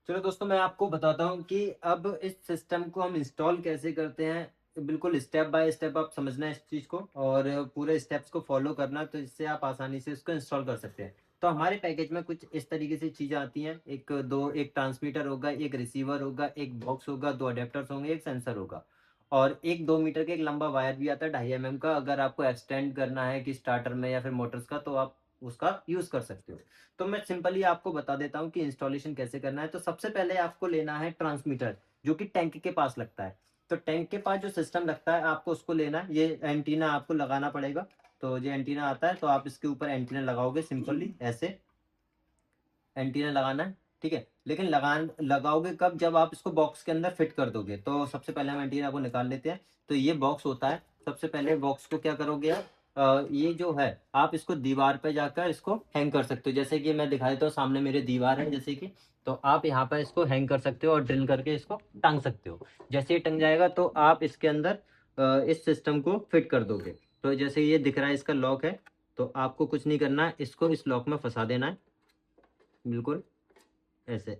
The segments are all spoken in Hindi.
चलो दोस्तों, मैं आपको बताता हूँ कि अब इस सिस्टम को हम इंस्टॉल कैसे करते हैं। बिल्कुल स्टेप बाय स्टेप आप समझना है इस चीज़ को और पूरे स्टेप्स को फॉलो करना, तो इससे आप आसानी से इसको इंस्टॉल कर सकते हैं। तो हमारे पैकेज में कुछ इस तरीके से चीज़ें आती हैं। एक ट्रांसमीटर होगा, एक रिसीवर होगा, एक बॉक्स होगा, 2 अडैप्टर्स होंगे, एक सेंसर होगा और एक 2 मीटर का एक लंबा वायर भी आता है 2.5 एमएम का। अगर आपको एक्सटेंड करना है कि स्टार्टर में या फिर मोटर्स का, तो आप उसका यूज़ कर सकते हो। तो मैं सिंपली आपको बता देता हूँ कि इंस्टॉलेशन कैसे करना है। तो सबसे पहले आपको लेना है ट्रांसमीटर, जो कि टैंक के पास लगता है। तो टैंक के पास जो सिस्टम लगता है, आपको उसको लेना है। ये एंटीना आपको लगाना पड़ेगा। तो ये एंटीना आता है, तो आप इसके ऊपर एंटीना लगाओगे सिंपली ऐसे। एंटीना लगाना है, ठीक है। लेकिन लगाओगे कब? जब आप इसको बॉक्स के अंदर फिट कर दोगे। तो सबसे पहले हम एंटीना को निकाल लेते हैं। तो ये बॉक्स होता है। सबसे पहले बॉक्स को क्या करोगे आप, ये जो है, आप इसको दीवार पे जाकर इसको हैंग कर सकते हो। जैसे कि मैं दिखा देता हूँ, सामने मेरे दीवार है जैसे कि। तो आप यहाँ पर इसको हैंग कर सकते हो और ड्रिल करके इसको टांग सकते हो। जैसे ये टंग जाएगा तो आप इसके अंदर इस सिस्टम को फिट कर दोगे। तो जैसे ये दिख रहा है, इसका लॉक है। तो आपको कुछ नहीं करना है, इसको इस लॉक में फंसा देना है, बिल्कुल ऐसे।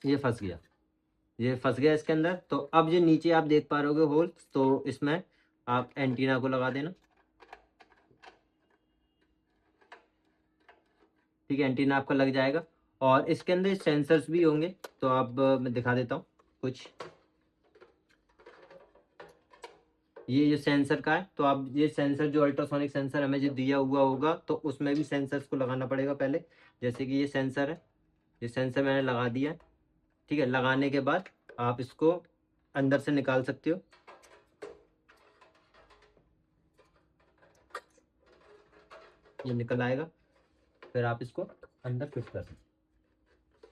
ये फंस गया, ये फंस गया इसके अंदर। तो अब ये नीचे आप देख पा रहे हो होल, तो इसमें आप एंटीना को लगा देना। ठीक है, एंटीना आपका लग जाएगा और इसके अंदर सेंसर्स भी होंगे। तो अब मैं दिखा देता हूँ कुछ। ये सेंसर का है। तो आप ये सेंसर, जो अल्ट्रासोनिक सेंसर हमें जो दिया हुआ होगा, तो उसमें भी सेंसर्स को लगाना पड़ेगा पहले। जैसे कि ये सेंसर है, ये सेंसर मैंने लगा दिया है। ठीक है, लगाने के बाद आप इसको अंदर से निकाल सकते हो। ये निकल आएगा, फिर आप इसको अंदर फिट कर सकते हो।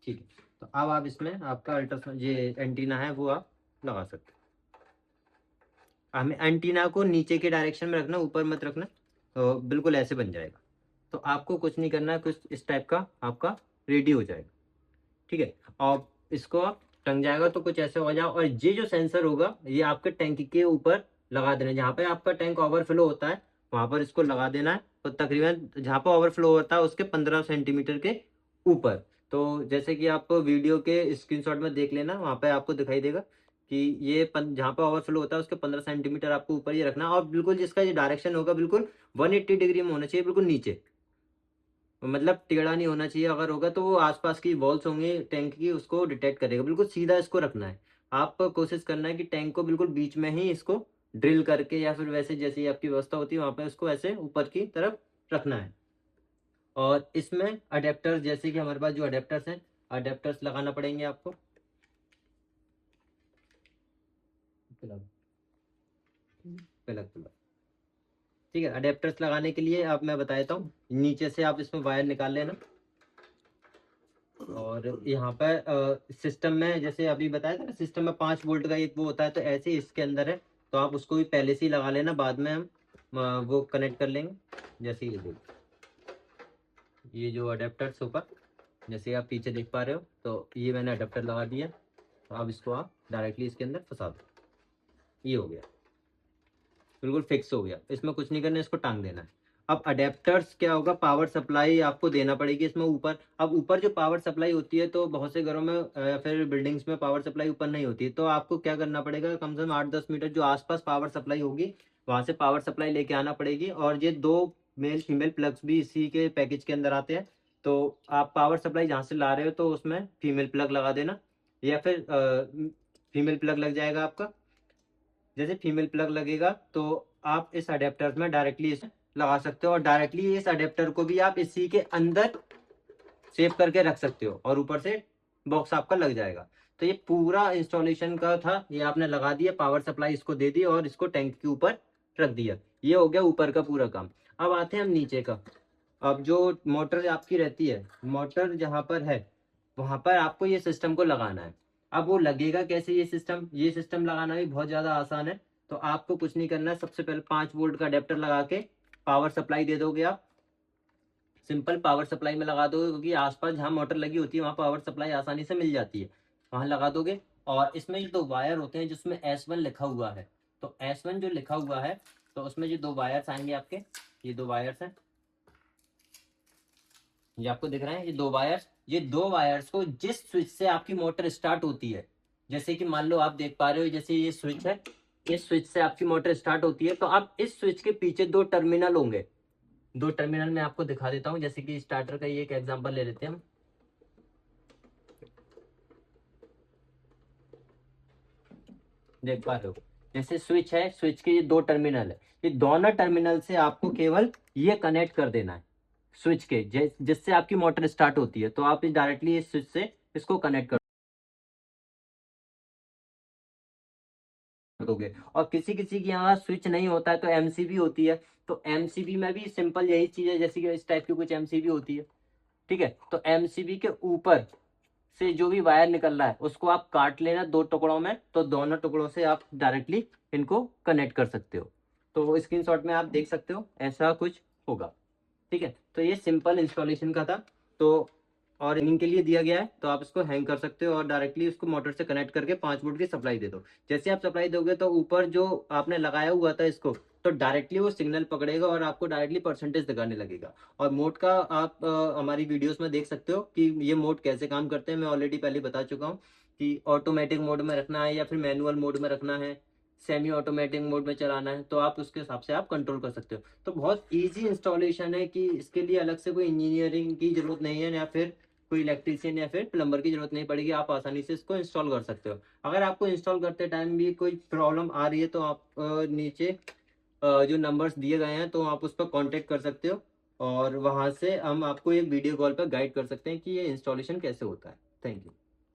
ठीक है, तो अब आप इसमें आपका अल्ट्रासाउंड ये एंटीना है वो आप लगा सकते हो। हमें एंटीना को नीचे के डायरेक्शन में रखना, ऊपर मत रखना। तो बिल्कुल ऐसे बन जाएगा। तो आपको कुछ नहीं करना है, कुछ इस टाइप का आपका रेडी हो जाएगा। ठीक है, और इसको आप टंग जाएगा तो कुछ ऐसे हो जाओ। और ये जो सेंसर होगा, ये आपके टैंक के ऊपर लगा देना है। जहाँ पे आपका टैंक ओवरफ्लो होता है, वहां पर इसको लगा देना है। तो तकरीबन जहाँ पर ओवरफ्लो होता है उसके 15 सेंटीमीटर के ऊपर। तो जैसे कि आप वीडियो के स्क्रीनशॉट में देख लेना, वहां पे आपको दिखाई देगा कि ये जहाँ पे ओवरफ्लो होता है उसके 15 सेंटीमीटर आपको ऊपर ये रखना है। और बिल्कुल जिसका ये डायरेक्शन होगा, बिल्कुल 180 डिग्री में होना चाहिए, बिल्कुल नीचे। मतलब टेढ़ा नहीं होना चाहिए। अगर होगा तो वो आसपास की वॉल्स होंगी टैंक की, उसको डिटेक्ट करेगा। बिल्कुल सीधा इसको रखना है। आप कोशिश करना है कि टैंक को बिल्कुल बीच में ही इसको ड्रिल करके, या फिर वैसे जैसी आपकी व्यवस्था होती है वहां पे उसको ऐसे ऊपर की तरफ रखना है। और इसमें अडेप्टर, जैसे कि हमारे पास जो अडेप्टर्स हैं, अडेप्टर्स लगाना पड़ेंगे आपको। Plug, plug, plug. ठीक है, अडेप्टर्स लगाने के लिए अब मैं बता देता हूँ। नीचे से आप इसमें वायर निकाल लेना। और यहाँ पर सिस्टम में, जैसे अभी बताया था ना, सिस्टम में 5 वोल्ट का एक वो होता है, तो ऐसे ही इसके अंदर है। तो आप उसको भी पहले से ही लगा लेना, बाद में हम वो कनेक्ट कर लेंगे। जैसे ये देखो, ये जो अडेप्टर्स ऊपर, जैसे आप पीछे देख पा रहे हो, तो ये मैंने अडेप्टर लगा दिया। तो अब इसको आप डायरेक्टली इसके अंदर फंसा दो। ये हो गया, बिल्कुल फिक्स हो गया। इसमें कुछ नहीं करना है, इसको टांग देना है। अब अडेप्टर्स क्या होगा, पावर सप्लाई आपको देना पड़ेगी इसमें ऊपर। अब ऊपर जो पावर सप्लाई होती है, तो बहुत से घरों में या फिर बिल्डिंग्स में पावर सप्लाई ऊपर नहीं होती है। तो आपको क्या करना पड़ेगा, कम से कम 8-10 मीटर जो आसपास पावर सप्लाई होगी, वहां से पावर सप्लाई लेके आना पड़ेगी। और ये 2 मेल फीमेल प्लग्स भी इसी के पैकेज के अंदर आते हैं। तो आप पावर सप्लाई जहाँ से ला रहे हो, तो उसमें फीमेल प्लग लगा देना, या फिर फीमेल प्लग लग जाएगा आपका। जैसे फीमेल प्लग लगेगा, तो आप इस अडेप्टर में डायरेक्टली इसे लगा सकते हो। और डायरेक्टली इस अडेप्टर को भी आप इसी के अंदर सेव करके रख सकते हो, और ऊपर से बॉक्स आपका लग जाएगा। तो ये पूरा इंस्टॉलेशन का था। ये आपने लगा दिया, पावर सप्लाई इसको दे दी और इसको टैंक के ऊपर रख दिया। ये हो गया ऊपर का पूरा काम। अब आते हैं हम नीचे का। अब जो मोटर आपकी रहती है, मोटर जहां पर है, वहां पर आपको ये सिस्टम को लगाना है। अब वो लगेगा कैसे, ये सिस्टम लगाना भी बहुत ज्यादा आसान है। तो आपको कुछ नहीं करना है, सबसे पहले 5 वोल्ट का अडेप्टर लगा के पावर सप्लाई दे दोगे आप। सिंपल पावर सप्लाई में लगा दोगे, क्योंकि आसपास जहाँ मोटर लगी होती है वहाँ पावर सप्लाई आसानी से मिल जाती है, वहां लगा दोगे। और इसमें जो 2 वायर होते हैं, जिसमें S1 लिखा हुआ है, तो S1 जो लिखा हुआ है, तो उसमें जो 2 वायर्स आएंगे आपके, ये 2 वायर्स हैं। ये आपको दिख रहा है, ये दो वायर्स को जिस स्विच से आपकी मोटर स्टार्ट होती है, जैसे कि मान लो आप देख पा रहे हो, जैसे ये स्विच है, इस स्विच से आपकी मोटर स्टार्ट होती है, तो आप इस स्विच के पीछे दो टर्मिनल होंगे। दो टर्मिनल मैं आपको दिखा देता हूँ, जैसे कि स्टार्टर का ये एक एग्जांपल ले लेते हैं हम। देख पा रहे हो, जैसे स्विच है, स्विच के ये दो टर्मिनल है, ये दोनों टर्मिनल से आपको केवल ये कनेक्ट कर देना है स्विच के, जिससे आपकी मोटर स्टार्ट होती है, तो आप डायरेक्टली इस स्विच से इसको कनेक्ट कर दोगे। और किसी किसी के यहाँ स्विच नहीं होता है तो एमसीबी होती है, तो एमसीबी में भी सिंपल यही चीज है, जैसे कि इस टाइप की कुछ एमसीबी होती है। ठीक है, तो एमसीबी के ऊपर से जो भी वायर निकल रहा है उसको आप काट लेना दो टुकड़ों में, तो दोनों टुकड़ों से आप डायरेक्टली इनको कनेक्ट कर सकते हो। तो स्क्रीनशॉट में आप देख सकते हो ऐसा कुछ होगा। ठीक है, तो ये सिंपल इंस्टॉलेशन का था। तो और हैंगिंग के लिए दिया गया है, तो आप इसको हैंग कर सकते हो और डायरेक्टली उसको मोटर से कनेक्ट करके 5 वोल्ट की सप्लाई दे दो। जैसे आप सप्लाई दोगे तो ऊपर जो आपने लगाया हुआ था इसको, तो डायरेक्टली वो सिग्नल पकड़ेगा और आपको डायरेक्टली परसेंटेज दिखाने लगेगा। और मोड का आप हमारी वीडियोस में देख सकते हो कि ये मोड कैसे काम करते हैं। मैं ऑलरेडी पहले बता चुका हूँ कि ऑटोमेटिक मोड में रखना है या फिर मैनुअल मोड में रखना है, सेमी ऑटोमेटिक मोड में चलाना है, तो आप उसके हिसाब से आप कंट्रोल कर सकते हो। तो बहुत इजी इंस्टॉलेशन है कि इसके लिए अलग से कोई इंजीनियरिंग की जरूरत नहीं है, या फिर कोई इलेक्ट्रीशियन या फिर प्लम्बर की जरूरत नहीं पड़ेगी। आप आसानी से इसको इंस्टॉल कर सकते हो। अगर आपको इंस्टॉल करते टाइम भी कोई प्रॉब्लम आ रही है तो आप नीचे जो नंबर्स दिए गए हैं तो आप उस पर कांटेक्ट कर सकते हो, और वहां से हम आपको एक वीडियो कॉल पर गाइड कर सकते हैं कि ये इंस्टॉलेशन कैसे होता है। Thank you.